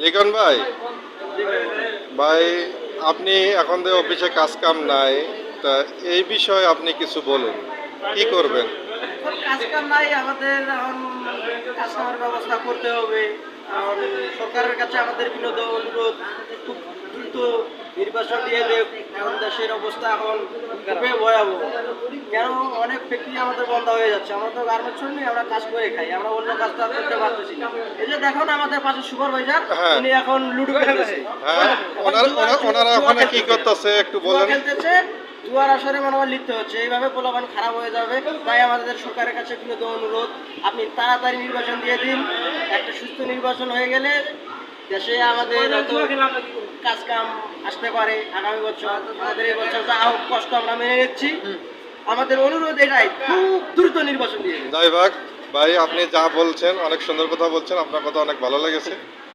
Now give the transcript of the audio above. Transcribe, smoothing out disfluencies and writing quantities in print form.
লিখন ভাই, ভাই আপনি এখন যে অফিসে কাজ কাম নাই, তা এই বিষয়ে আপনি কিছু বলুন, কি করবেন? এখন কাজ কাম নাই আমাদের, এখন কাজ কামের ব্যবস্থা করতে হবে। এখন সরকারের কাছে আমাদের বিনোদ অনুরোধ, খুব দ্রুত নির্বাচন দিয়ে দেব। এখন দেশের অবস্থা এখন খুবই ভয়াবহ। কেন অনেক ফ্যাক্টরি আমাদের বন্ধ হয়ে যাচ্ছে। আমরা তো গার্মেন্টস নেই, আমরা কাজ করে খাই, আমরা অন্য কাজটা করতে পারতেছি না। এই যে দেখো না আমাদের পাশে সুপারভাইজার, হ্যাঁ তিনি এখন লুডো খেলতেছে। হ্যাঁ, ওনারা ওখানে কি করতেছে একটু জুয়া বলেন। খেলতেছে, জুয়ার আসরে মনে হয় লিপ্ত হচ্ছে। এইভাবে পোলাপান খারাপ হয়ে যাবে। তাই আমাদের সরকারের কাছে বিনীত অনুরোধ, আপনি তাড়াতাড়ি নির্বাচন দিয়ে দিন। একটা সুস্থ নির্বাচন হয়ে গেলে দেশে আমাদের কাজ কাম আসতে পারে। আগামী বছর আমাদের এই বছর যা হোক কষ্ট আমরা মেনে নিচ্ছি। আমাদের অনুরোধ এটাই, খুব দ্রুত নির্বাচন দিয়ে দিন। যাই হোক ভাই, আপনি যা বলছেন অনেক সুন্দর কথা বলছেন, আপনার কথা অনেক ভালো লেগেছে।